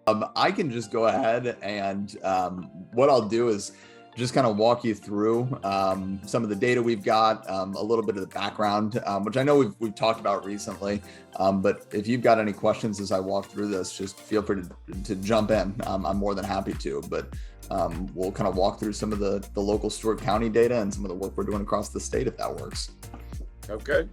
I can just go ahead and what I'll do is just kind of walk you through some of the data we've got, a little bit of the background, which I know we've talked about recently. But if you've got any questions as I walk through this, just feel free to jump in. I'm more than happy to. But we'll kind of walk through some of the local Stewart County data and some of the work we're doing across the state, if that works. Okay.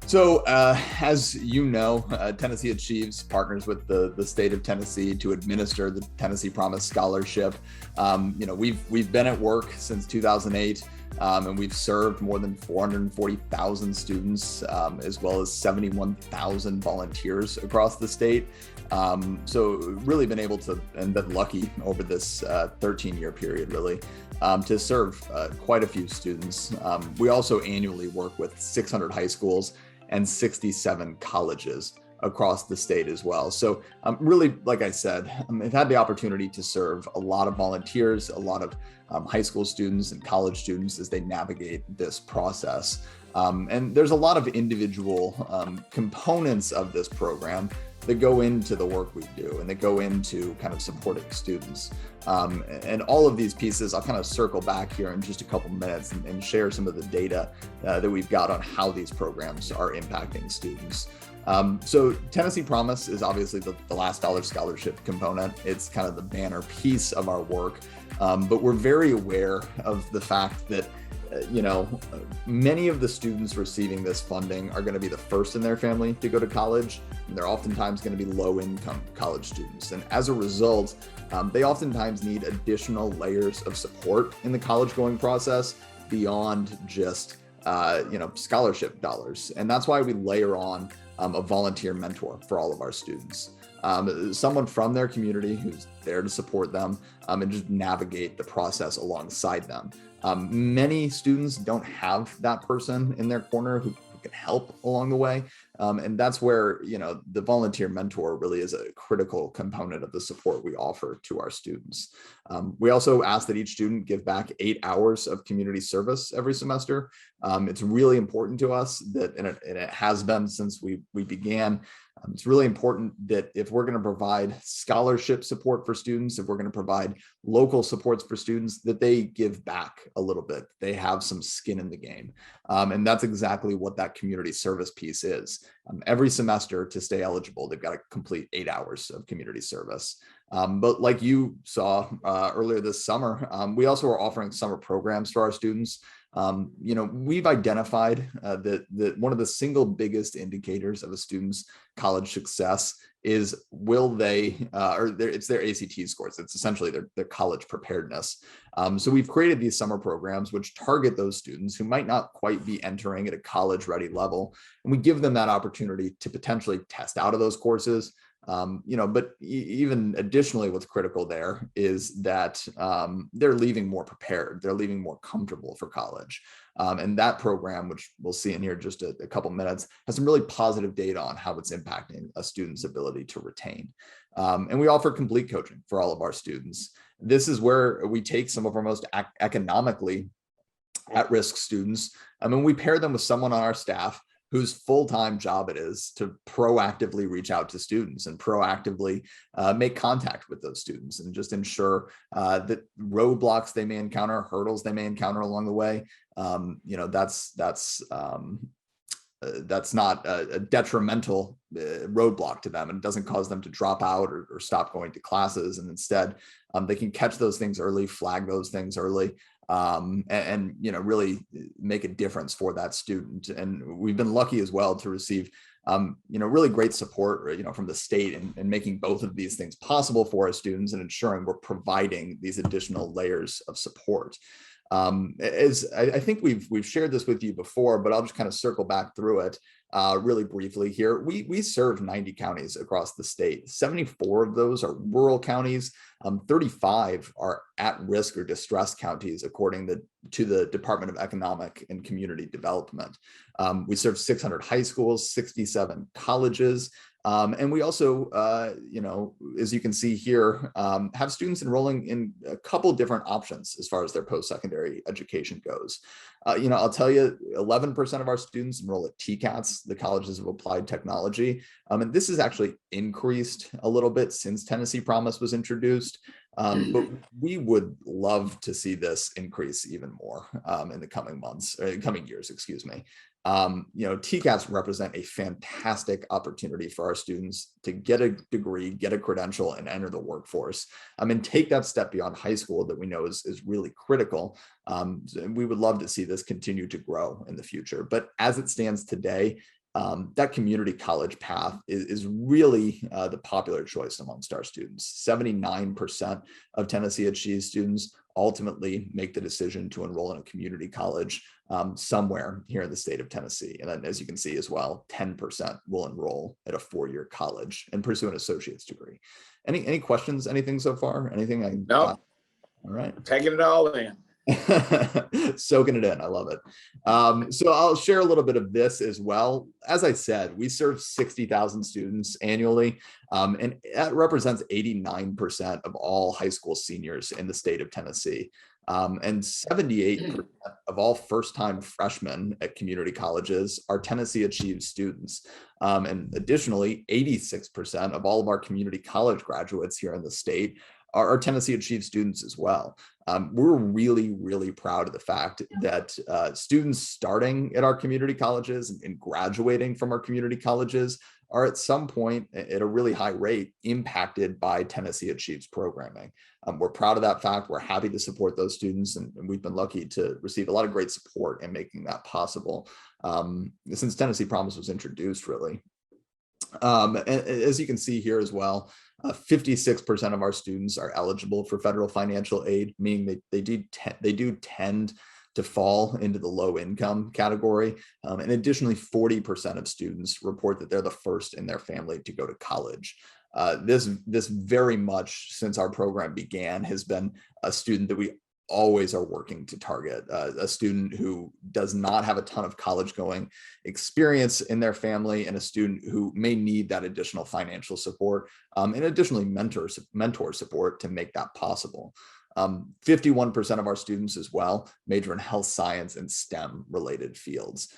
So, as you know, tnAchieves partners with the state of Tennessee to administer the Tennessee Promise Scholarship. We've been at work since 2008, and we've served more than 440,000 students, as well as 71,000 volunteers across the state. So really been able to, and been lucky over this 13-year period, really, to serve quite a few students. We also annually work with 600 high schools and 67 colleges across the state as well. So really, like I said, I've had the opportunity to serve a lot of volunteers, a lot of high school students and college students as they navigate this process. And there's a lot of individual components of this program that go into the work we do and that go into kind of supporting students. And all of these pieces, I'll kind of circle back here in just a couple minutes and share some of the data that we've got on how these programs are impacting students. So Tennessee Promise is obviously the last dollar scholarship component. It's kind of the banner piece of our work, but we're very aware of the fact that many of the students receiving this funding are going to be the first in their family to go to college, and they're oftentimes going to be low-income college students. And as a result, they oftentimes need additional layers of support in the college-going process beyond just scholarship dollars. And that's why we layer on a volunteer mentor for all of our students. Someone from their community who's there to support them and just navigate the process alongside them. Many students don't have that person in their corner who can help along the way. And that's where, the volunteer mentor really is a critical component of the support we offer to our students. We also ask that each student give back 8 hours of community service every semester. It's really important to us that, and it has been since we began, it's really important that if we're going to provide scholarship support for students, if we're going to provide local supports for students, that they give back a little bit. They have some skin in the game. And that's exactly what that community service piece is. Every semester, to stay eligible, they've got to complete 8 hours of community service. But like you saw earlier this summer, we also are offering summer programs for our students. We've identified that one of the single biggest indicators of a student's college success is it's their ACT scores. It's essentially their college preparedness. So we've created these summer programs which target those students who might not quite be entering at a college ready level. And we give them that opportunity to potentially test out of those courses. But even additionally, what's critical there is that they're leaving more prepared, they're leaving more comfortable for college. And that program, which we'll see in here just a couple minutes, has some really positive data on how it's impacting a student's ability to retain. And we offer complete coaching for all of our students. This is where we take some of our most economically at-risk students, and we pair them with someone on our staff whose full-time job it is to proactively reach out to students and proactively make contact with those students and just ensure that roadblocks they may encounter, hurdles they may encounter along the way, that's not a detrimental roadblock to them, and it doesn't cause them to drop out or stop going to classes. And instead, they can catch those things early, flag those things early, and really make a difference for that student. And we've been lucky as well to receive really great support from the state in making both of these things possible for our students and ensuring we're providing these additional layers of support. As I think we've shared this with you before, but I'll just kind of circle back through it really briefly here. We serve 90 counties across the state. 74 of those are rural counties. 35 are at-risk or distressed counties, according to the Department of Economic and Community Development. We serve 600 high schools, 67 colleges, And we also, as you can see here, have students enrolling in a couple different options as far as their post-secondary education goes. I'll tell you, 11% of our students enroll at TCATS, the Colleges of Applied Technology. And this has actually increased a little bit since Tennessee Promise was introduced. But we would love to see this increase even more in the coming months, or coming years, excuse me. TCATs represent a fantastic opportunity for our students to get a degree, get a credential, and enter the workforce. And take that step beyond high school that we know is really critical. We would love to see this continue to grow in the future. But as it stands today, that community college path is really the popular choice amongst our students. 79% of Tennessee Achieves students ultimately make the decision to enroll in a community college somewhere here in the state of Tennessee. And then, as you can see as well, 10% will enroll at a four-year college and pursue an associate's degree. Any questions, anything so far? Anything? No. All right. Taking it all in. Soaking it in. I love it. So I'll share a little bit of this as well. As I said, we serve 60,000 students annually, and that represents 89% of all high school seniors in the state of Tennessee. And 78% of all first-time freshmen at community colleges are Tennessee Achieves students. And additionally, 86% of all of our community college graduates here in the state are Tennessee Achieves students as well. We're really, really proud of the fact that students starting at our community colleges and graduating from our community colleges are at some point at a really high rate impacted by Tennessee Achieves programming. We're proud of that fact. We're happy to support those students, and we've been lucky to receive a lot of great support in making that possible since Tennessee Promise was introduced, really. And as you can see here as well, 56% of our students are eligible for federal financial aid, meaning they do tend to fall into the low income category. And additionally, 40% of students report that they're the first in their family to go to college. This very much, since our program began, has been a student that we always are working to target, a student who does not have a ton of college going experience in their family, and a student who may need that additional financial support, and additionally mentor support to make that possible. 51% of our students as well major in health science and STEM related fields,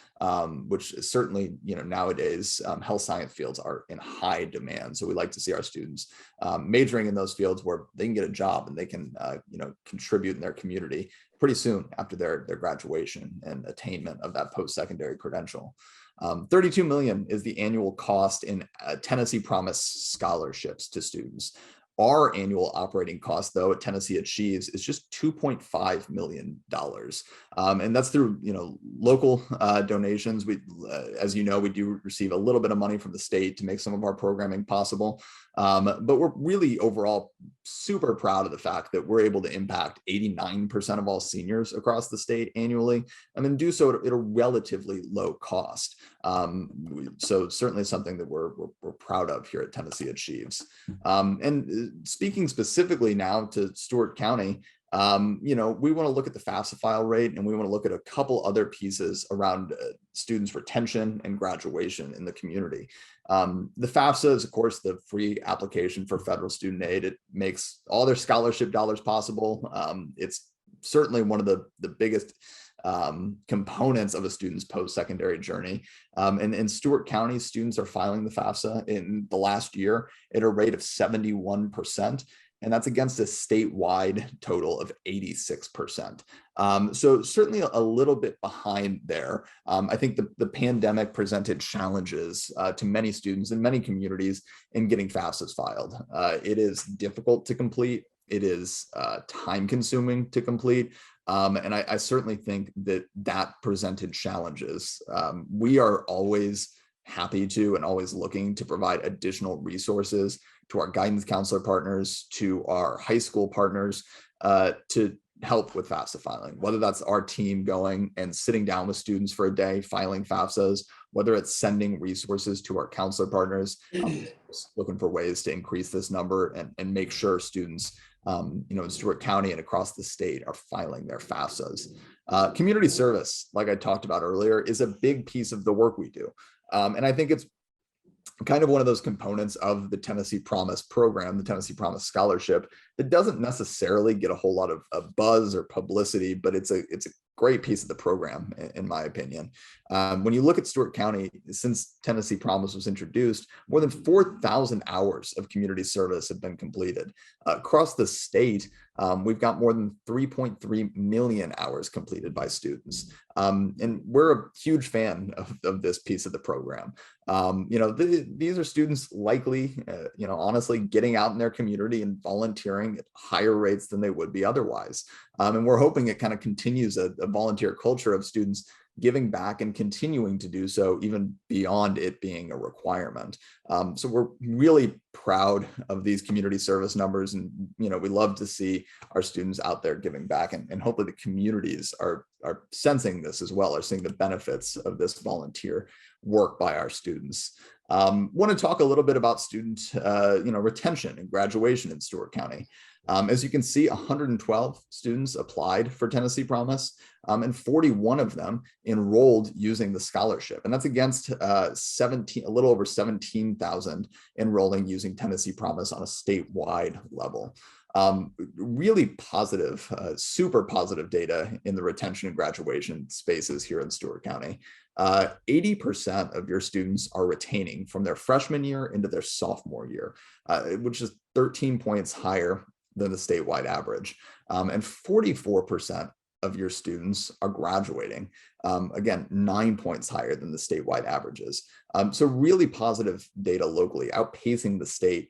which is certainly, nowadays health science fields are in high demand. So we like to see our students majoring in those fields where they can get a job and they can, contribute in their community pretty soon after their graduation and attainment of that post-secondary credential. $32 million is the annual cost in Tennessee Promise scholarships to students. Our annual operating cost, though, at Tennessee Achieves is just $2.5 million. And that's through, local donations. We, as you know, we do receive a little bit of money from the state to make some of our programming possible. But we're really overall super proud of the fact that we're able to impact 89% of all seniors across the state annually, and then do so at a relatively low cost. So certainly something that we're proud of here at Tennessee Achieves. And speaking specifically now to Stewart County, we want to look at the FAFSA file rate, and we want to look at a couple other pieces around students' retention and graduation in the community. The FAFSA is, of course, the free application for federal student aid. It makes all their scholarship dollars possible. It's certainly one of the biggest components of a student's post-secondary journey. And in Stewart County, students are filing the FAFSA in the last year at a rate of 71%. And that's against a statewide total of 86%. So certainly a little bit behind there. I think the pandemic presented challenges to many students in many communities in getting FAFSAs filed. It is difficult to complete. It is time consuming to complete. And I certainly think that presented challenges. We are always happy to and always looking to provide additional resources to our guidance counselor partners, to our high school partners, to help with FAFSA filing, whether that's our team going and sitting down with students for a day filing FAFSAs, whether it's sending resources to our counselor partners, looking for ways to increase this number and make sure students in Stewart County and across the state are filing their FAFSAs. Community service, like I talked about earlier, is a big piece of the work we do. And I think it's kind of one of those components of the Tennessee Promise program, the Tennessee Promise Scholarship, that doesn't necessarily get a whole lot of buzz or publicity, but it's a great piece of the program, in my opinion. When you look at Stewart County, since Tennessee Promise was introduced, more than 4,000 hours of community service have been completed. Across the state, we've got more than 3.3 million hours completed by students. And we're a huge fan of this piece of the program. These are students likely, honestly, getting out in their community and volunteering at higher rates than they would be otherwise. And we're hoping it kind of continues a volunteer culture of students giving back and continuing to do so even beyond it being a requirement. So we're really proud of these community service numbers, and we love to see our students out there giving back, and hopefully the communities are sensing this as well, are seeing the benefits of this volunteer work by our students. Want to talk a little bit about student retention and graduation in Stewart County. As you can see, 112 students applied for Tennessee Promise, and 41 of them enrolled using the scholarship. And that's against a little over 17,000 enrolling using Tennessee Promise on a statewide level. Really positive, super positive data in the retention and graduation spaces here in Stewart County. 80% of your students are retaining from their freshman year into their sophomore year, which is 13 points higher than the statewide average. And 44% of your students are graduating. Again, 9 points higher than the statewide averages. So really positive data locally, outpacing the state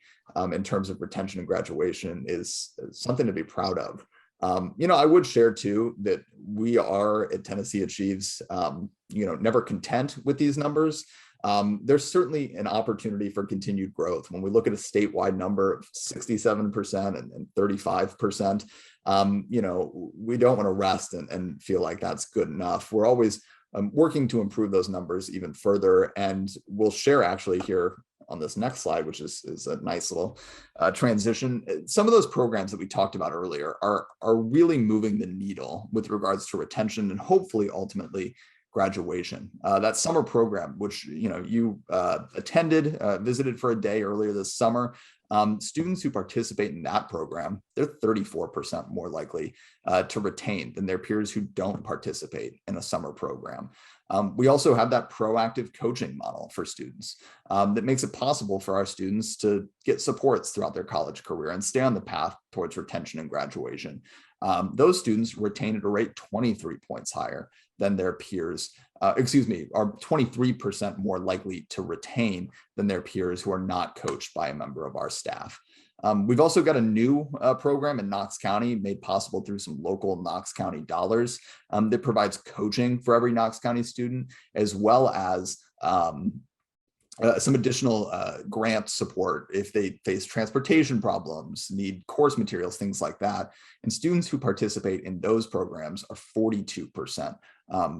in terms of retention and graduation is something to be proud of. I would share too that we are at tnAchieves, never content with these numbers. There's certainly an opportunity for continued growth. When we look at a statewide number of 67% and 35%, we don't want to rest and feel like that's good enough. We're always working to improve those numbers even further. And we'll share actually here on this next slide, which is a nice little transition. Some of those programs that we talked about earlier are really moving the needle with regards to retention and hopefully ultimately graduation. That summer program, which you attended, visited for a day earlier this summer, students who participate in that program, they're 34% more likely to retain than their peers who don't participate in a summer program. We also have that proactive coaching model for students that makes it possible for our students to get supports throughout their college career and stay on the path towards retention and graduation. Those students retain at a rate 23 points higher than their peers, are 23% more likely to retain than their peers who are not coached by a member of our staff. We've also got a new program in Knox County made possible through some local Knox County dollars that provides coaching for every Knox County student, as well as some additional grant support if they face transportation problems, need course materials, things like that. And students who participate in those programs are 42%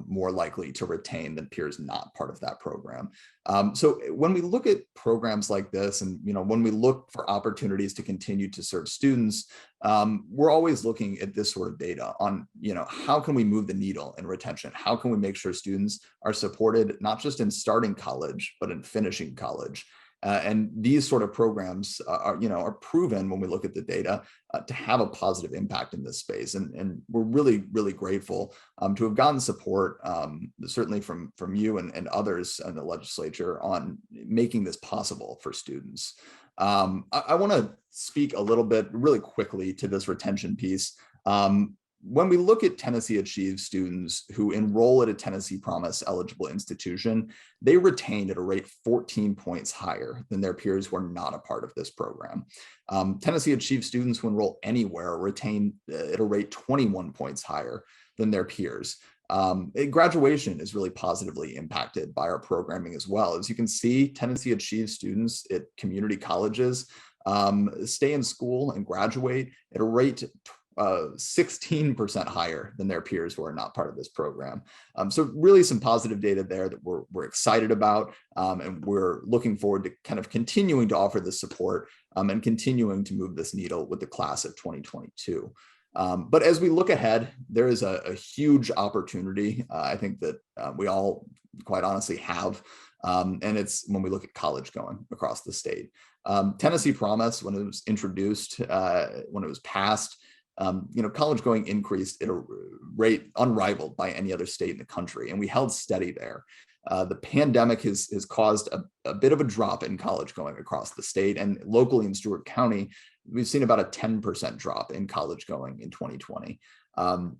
more likely to retain than peers not part of that program. So when we look at programs like this, and when we look for opportunities to continue to serve students, we're always looking at this sort of data on, how can we move the needle in retention? How can we make sure students are supported, not just in starting college, but in finishing college? And these sort of programs are proven when we look at the data to have a positive impact in this space. And we're really, really grateful to have gotten support, certainly from you and others in the legislature on making this possible for students. I want to speak a little bit really quickly to this retention piece. When we look at tnAchieves students who enroll at a Tennessee Promise eligible institution, they retain at a rate 14 points higher than their peers who are not a part of this program. tnAchieves students who enroll anywhere retain at a rate 21 points higher than their peers. Graduation is really positively impacted by our programming as well. As you can see, tnAchieves students at community colleges stay in school and graduate at a rate 16% higher than their peers who are not part of this program. So really some positive data there that we're excited about, and we're looking forward to kind of continuing to offer this support and continuing to move this needle with the class of 2022. But as we look ahead, there is a huge opportunity, I think that we all quite honestly have And it's when we look at college going across the state. Tennessee Promise, when it was introduced, when it was passed, college going increased at a rate unrivaled by any other state in the country, and we held steady there. The pandemic has caused a bit of a drop in college going across the state, and locally in Stewart County, we've seen about a 10% drop in college going in 2020.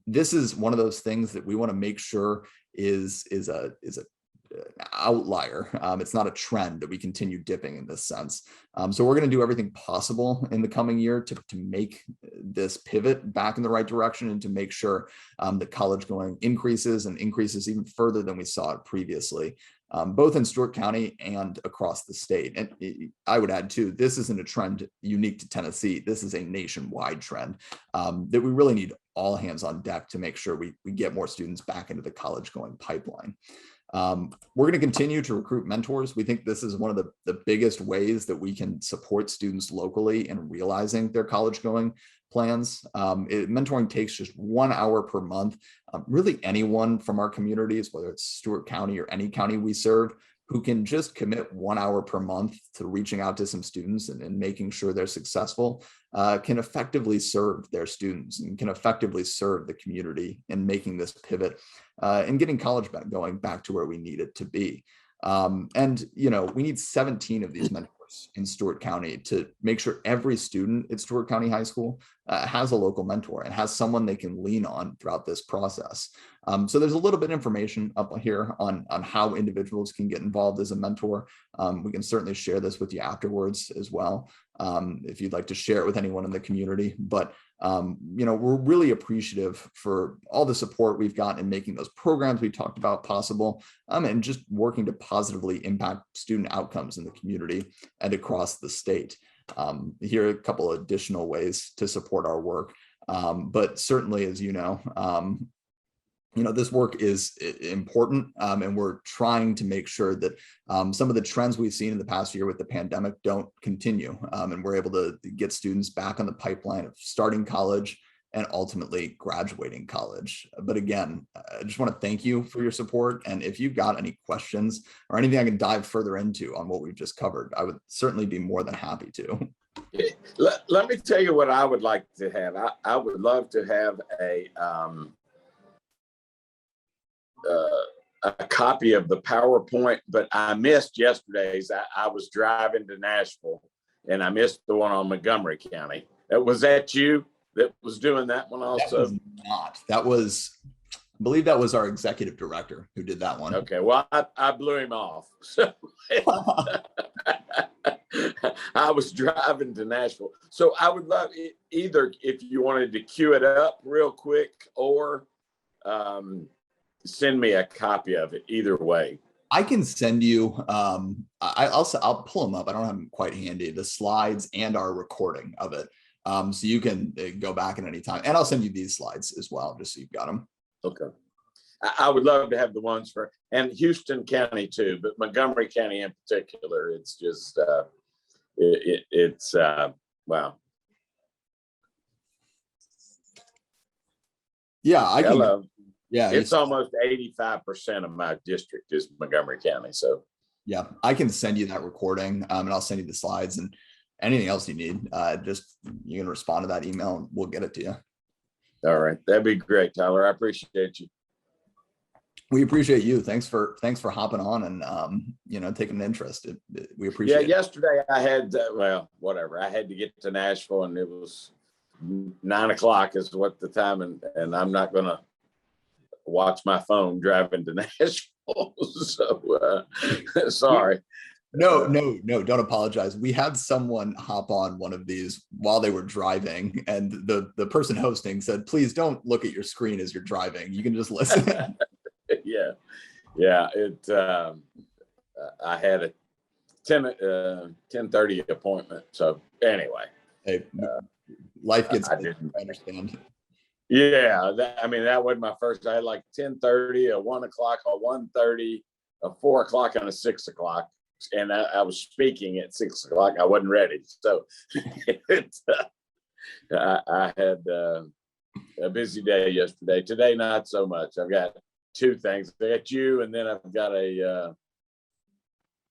This is one of those things that we want to make sure is a outlier. It's not a trend that we continue dipping in this sense. So we're going to do everything possible in the coming year to make this pivot back in the right direction, and to make sure that college going increases even further than we saw it previously, both in Stewart County and across the state. And I would add too, this isn't a trend unique to Tennessee. This is a nationwide trend that we really need all hands on deck to make sure we get more students back into the college going pipeline. We're going to continue to recruit mentors. We think this is one of the biggest ways that we can support students locally in realizing their college going plans. Mentoring takes just 1 hour per month. Really anyone from our communities, whether it's Stewart County or any county we serve, who can just commit 1 hour per month to reaching out to some students and making sure they're successful, can effectively serve their students and can effectively serve the community in making this pivot and getting college going back to where we need it to be. And we need 17 of these mentors in Stewart County to make sure every student at Stewart County High School has a local mentor and has someone they can lean on throughout this process. So there's a little bit of information up here on how individuals can get involved as a mentor. We can certainly share this with you afterwards as well, if you'd like to share it with anyone in the community. But we're really appreciative for all the support we've gotten in making those programs we talked about possible, and just working to positively impact student outcomes in the community and across the state. Here are a couple of additional ways to support our work. But certainly, as this work is important, and we're trying to make sure that some of the trends we've seen in the past year with the pandemic don't continue, and we're able to get students back on the pipeline of starting college and ultimately graduating college. But again, I just want to thank you for your support. And if you've got any questions or anything I can dive further into on what we've just covered, I would certainly be more than happy to. Let me tell you what I would like to have. I would love to have a copy of the PowerPoint, but I missed yesterday's. I was driving to Nashville and I missed the one on Montgomery County. Was that you that was doing that one also? That was not. That was, I believe that was our executive director who did that one. Okay, well, I blew him off. So I was driving to Nashville. So I would love either if you wanted to queue it up real quick or send me a copy of it. Either way, I can send you. I'll pull them up. I don't have them quite handy. The slides and our recording of it, so you can go back at any time. And I'll send you these slides as well, just so you've got them. Okay. I would love to have the ones and Houston County too, but Montgomery County in particular. It's just it's wow. Yeah, I can. Hello. Yeah, it's almost 85% of my district is Montgomery County. So yeah, I can send you that recording, and I'll send you the slides and anything else you need. Just you can respond to that email and we'll get it to you. All right, that'd be great, Tyler. I appreciate you. We appreciate you. Thanks for hopping on and taking an interest. We appreciate it. Yesterday I had whatever. I had to get to Nashville and it was 9 o'clock is what the time, and I'm not gonna watch my phone driving to Nashville. So sorry. No, don't apologize. We had someone hop on one of these while they were driving, and the person hosting said, please don't look at your screen as you're driving. You can just listen. Yeah. I had a 10:30 appointment. So anyway. Hey, life gets I understand. Yeah, that wasn't my first. I had like 10:30, a 1 o'clock, a 1:30, a 4 o'clock, and a 6 o'clock. And I was speaking at 6 o'clock. I wasn't ready. So I had a busy day yesterday. Today, not so much. I've got two things. I got you, and then I've got a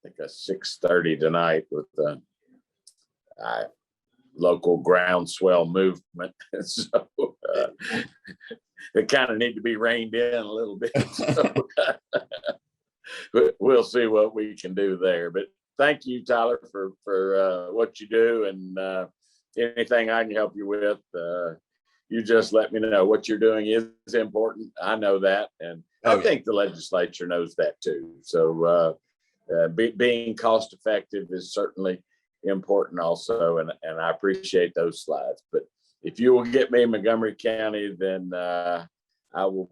think a 6:30 tonight with the local groundswell movement. So they kind of need to be reined in a little bit. So, but we'll see what we can do there. But thank you, Tyler, for what you do, and anything I can help you with. You just let me know. What you're doing is important. I know that, and I think the legislature knows that too. So being cost effective is certainly important also, and I appreciate those slides. But if you will get me in Montgomery County, then I will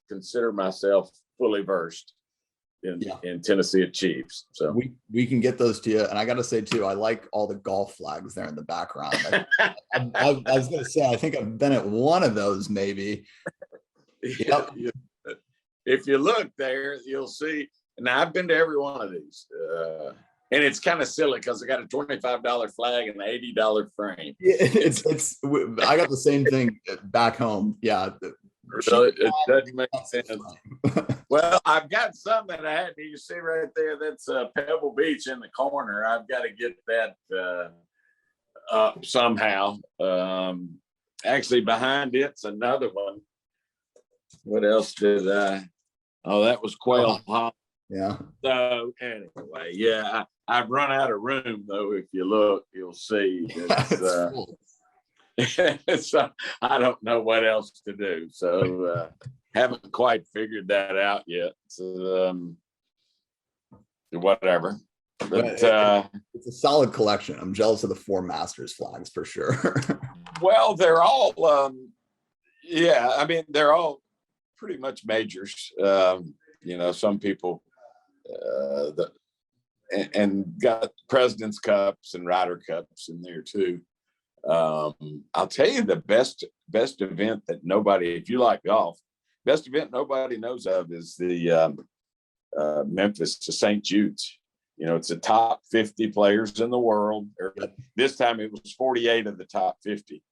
consider myself fully versed in tnAchieves. So we can get those to you. And I got to say too, I like all the golf flags there in the background. I was going to say, I think I've been at one of those maybe. Yep. If you look there, you'll see. And I've been to every one of these. And it's kind of silly because I got a $25 flag and an $80 frame. I got the same thing back home. Yeah. Really, it doesn't make sense. Well, I've got some that I had. You see right there, that's Pebble Beach in the corner. I've got to get that up somehow. Actually, behind it's another one. What else did I? Oh, that was Quail Hollow. Yeah. So anyway, yeah, I've run out of room though. If you look, you'll see. So I don't know what else to do. So haven't quite figured that out yet. So whatever. But it's a solid collection. I'm jealous of the 4 Masters flags for sure. Well, they're all yeah, I mean, they're all pretty much majors. Some people and got President's Cups and Ryder Cups in there too. I'll tell you the best event that nobody, if you like golf, best event nobody knows of is the Memphis to St. Jude's. It's the top 50 players in the world. This time it was 48 of the top 50.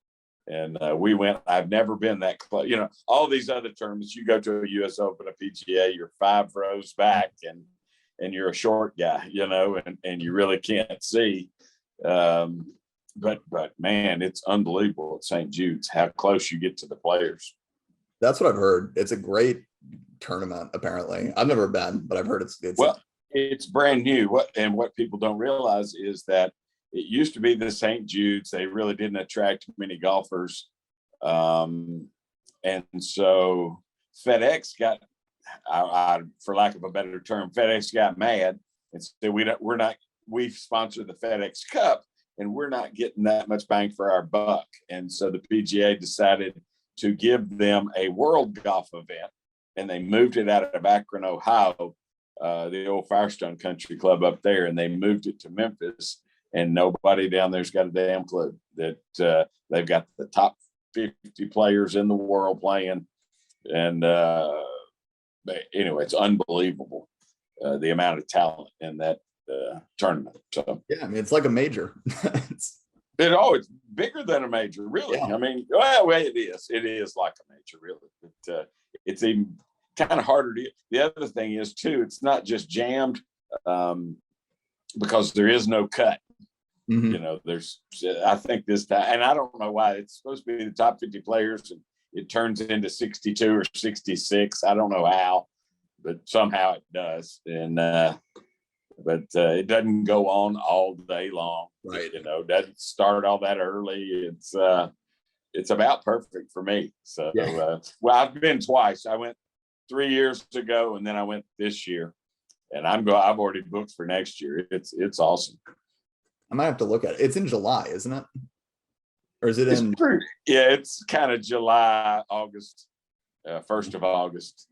And we went. I've never been that close. All these other tournaments, you go to a U.S. Open, a PGA, you're 5 rows back, and you're a short guy, and you really can't see. But man, it's unbelievable at St. Jude's how close you get to the players. That's what I've heard. It's a great tournament. Apparently, I've never been, but I've heard it's brand new. What people don't realize is that it used to be the St. Jude's. They really didn't attract many golfers. And so FedEx got, for lack of a better term, FedEx got mad and said, we sponsor the FedEx Cup and we're not getting that much bang for our buck. And so the PGA decided to give them a world golf event, and they moved it out of Akron, Ohio, the old Firestone Country Club up there, and they moved it to Memphis. And nobody down there's got a damn clue that they've got the top 50 players in the world playing. And anyway, it's unbelievable the amount of talent in that tournament. So yeah, I mean, it's like a major. It's bigger than a major, really. Yeah. I mean, well, it is. It is like a major, really. But it's even kind of harder to. The other thing is too, it's not just jammed because there is no cut. Mm-hmm. I think this time, and I don't know why it's supposed to be the top 50 players, and it turns into 62 or 66. I don't know how, but somehow it does. And but it doesn't go on all day long. Right. Doesn't start all that early. It's about perfect for me. So yeah. Well, I've been twice. I went 3 years ago, and then I went this year, and I've already booked for next year. It's awesome. I might have to look at it. It's in July, isn't it? Or is it Yeah, it's kind of July, August, 1st of August.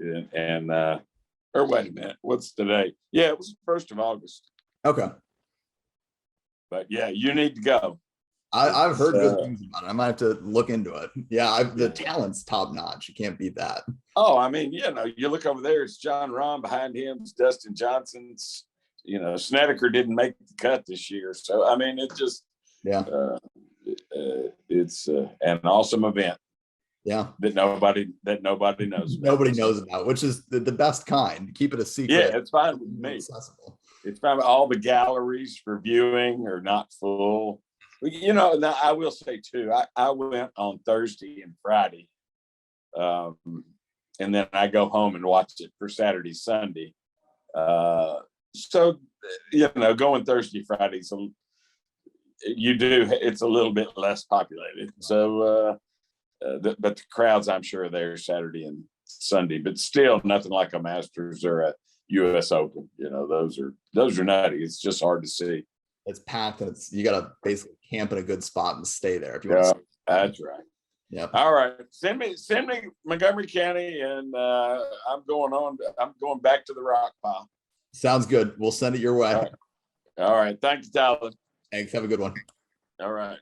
Or wait a minute, what's the date? Yeah, it was 1st of August. Okay. But yeah, you need to go. I've heard good things about it. I might have to look into it. Yeah, the talent's top notch. You can't beat that. Oh, I mean, you look over there, it's John Rahm. Behind him, it's Dustin Johnson's. Snedeker didn't make the cut this year. So, I mean, it just, it's an awesome event. Yeah. that nobody knows about. Nobody knows about, which is the best kind. Keep it a secret. Yeah, it's fine with me. Accessible. It's fine. All the galleries for viewing are not full. Now I will say too, I went on Thursday and Friday. And then I go home and watch it for Saturday, Sunday. So, going Thursday, Friday, so it's a little bit less populated. So, but the crowds, I'm sure, are there Saturday and Sunday, but still nothing like a Masters or a US Open. Those are nutty. It's just hard to see. It's packed, and you got to basically camp in a good spot and stay there if you want to. That's right. Yeah. All right. Send me Montgomery County, and I'm going back to the rock pile. Sounds good. We'll send it your way. All right. Thanks, Tyler. Thanks. Have a good one. All right.